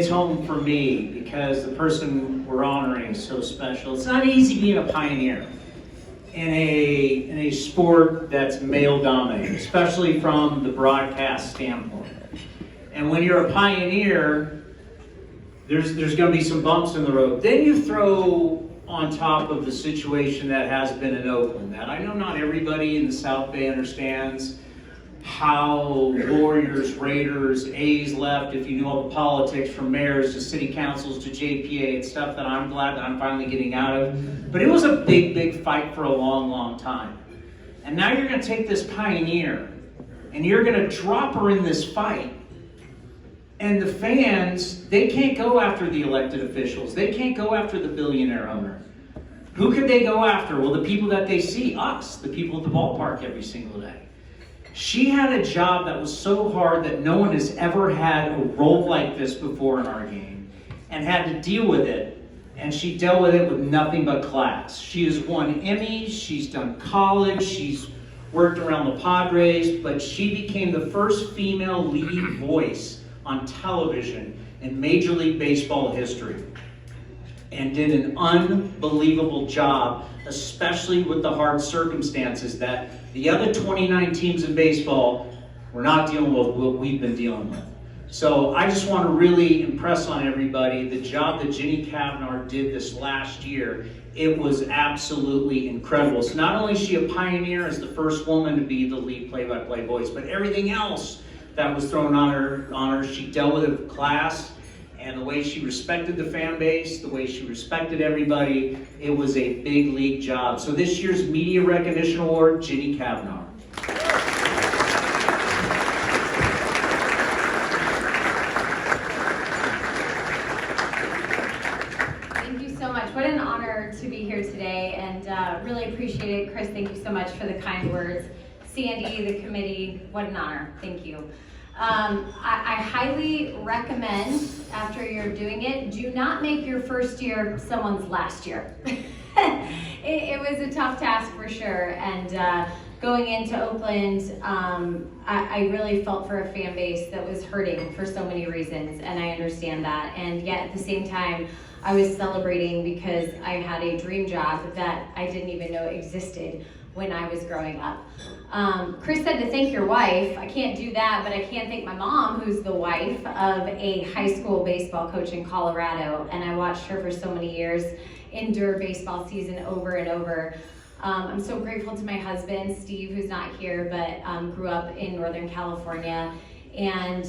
It's home for me because the person we're honoring is so special. It's not easy being a pioneer in a sport that's male dominated, especially from the broadcast standpoint. And when you're a pioneer, there's going to be some bumps in the road. Then you throw on top of the situation that has been in Oakland. That I know not everybody in the South Bay understands how Warriors, Raiders, A's left, if you know all the politics from mayors to city councils to JPA. It's stuff that I'm glad that I'm finally getting out of. But it was a big, big fight for a long, long time. And now you're going to take this pioneer and you're going to drop her in this fight. And the fans, they can't go after the elected officials. They can't go after the billionaire owner. Who could they go after? Well, the people that they see, us, the people at the ballpark every single day. She had a job that was so hard that no one has ever had a role like this before in our game and had to deal with it. And she dealt with it with nothing but class. She has won Emmys, she's done college, she's worked around the Padres, but she became the first female lead voice on television in Major League Baseball history and did an unbelievable job, especially with the hard circumstances that the other 29 teams in baseball were not dealing with what we've been dealing with. So I just want to really impress on everybody the job that Jenny Cavnar did this last year. It was absolutely incredible. So not only is she a pioneer as the first woman to be the lead play-by-play voice, but everything else that was thrown on her, she dealt with it with class. And the way she respected the fan base, the way she respected everybody, it was a big league job. So this year's Media Recognition Award, Jenny Cavnar. Thank you so much. What an honor to be here today, and really appreciate it. Chris, thank you so much for the kind words. Sandy, the committee, what an honor. Thank you. I highly recommend, after you're doing it, do not make your first year someone's last year. it was a tough task for sure, and going into Oakland, I really felt for a fan base that was hurting for so many reasons, and I understand that. And yet at the same time, I was celebrating because I had a dream job that I didn't even know existed when I was growing up. Chris said to thank your wife. I can't do that, but I can thank my mom, who's the wife of a high school baseball coach in Colorado, and I watched her for so many years endure baseball season over and over. I'm so grateful to my husband, Steve, who's not here, but grew up in Northern California, and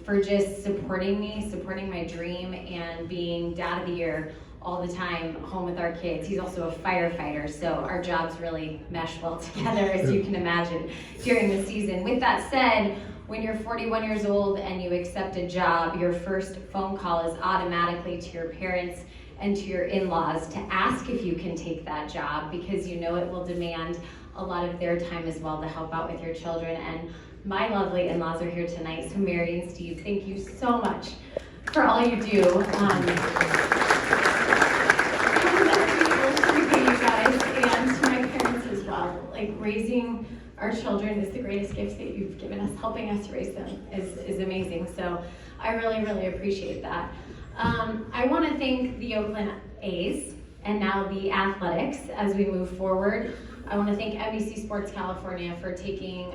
for just supporting me, supporting my dream, and being dad of the year all the time home with our kids. He's also a firefighter, so our jobs really mesh well together, as you can imagine, during the season. With that said, when you're 41 years old and you accept a job, your first phone call is automatically to your parents and to your in-laws to ask if you can take that job, because you know it will demand a lot of their time as well to help out with your children. And my lovely in-laws are here tonight, so Mary and Steve, thank you so much for all you do. Like, raising our children is the greatest gift that you've given us. Helping us raise them is amazing. So I really, really appreciate that. I want to thank the Oakland A's and now the Athletics as we move forward. I want to thank NBC Sports California for taking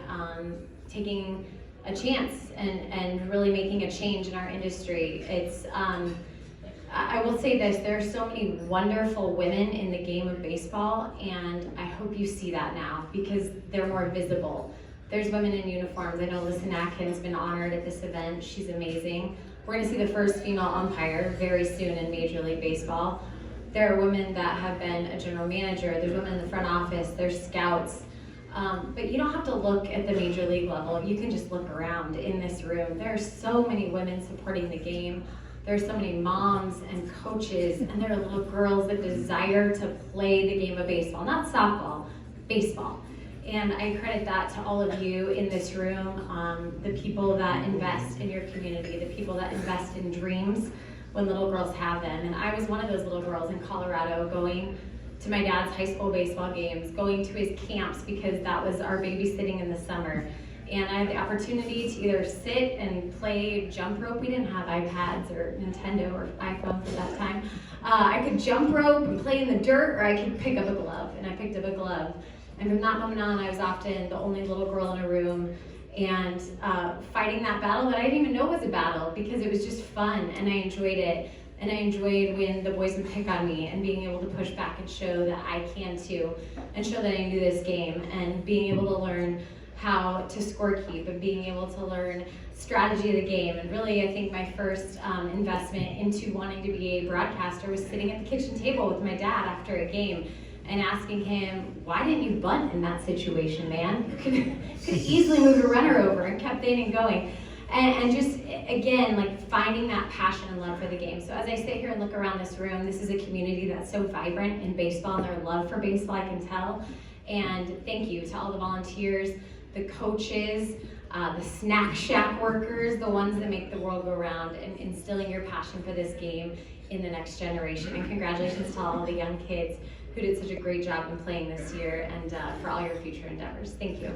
a chance and really making a change in our industry. It's I will say this, there are so many wonderful women in the game of baseball, and I hope you see that now because they're more visible. There's women in uniforms. I know Listen Atkin's been honored at this event. She's amazing. We're going to see the first female umpire very soon in Major League Baseball. There are women that have been a general manager. There's women in the front office. There's scouts. But you don't have to look at the Major League level. You can just look around in this room. There are so many women supporting the game. There's so many moms and coaches, and there are little girls that desire to play the game of baseball, not softball, baseball. And I credit that to all of you in this room, the people that invest in your community, the people that invest in dreams when little girls have them. And I was one of those little girls in Colorado going to my dad's high school baseball games, going to his camps because that was our babysitting in the summer. And I had the opportunity to either sit and play jump rope. We didn't have iPads or Nintendo or iPhones at that time. I could jump rope and play in the dirt, or I could pick up a glove, and I picked up a glove. And from that moment on, I was often the only little girl in a room, and fighting that battle that I didn't even know was a battle, because it was just fun and I enjoyed it. And I enjoyed when the boys would pick on me and being able to push back and show that I can too, and show that I knew this game, and being able to learn how to scorekeep and being able to learn strategy of the game. And really, I think my first investment into wanting to be a broadcaster was sitting at the kitchen table with my dad after a game and asking him, why didn't you bunt in that situation, man? You could easily move a runner over, and kept in and going. And just, again, like finding that passion and love for the game. So as I sit here and look around this room, this is a community that's so vibrant in baseball, and their love for baseball, I can tell. And thank you to all the volunteers, the coaches, the snack shack workers, the ones that make the world go round, and instilling your passion for this game in the next generation. And congratulations to all the young kids who did such a great job in playing this year, and for all your future endeavors. Thank you.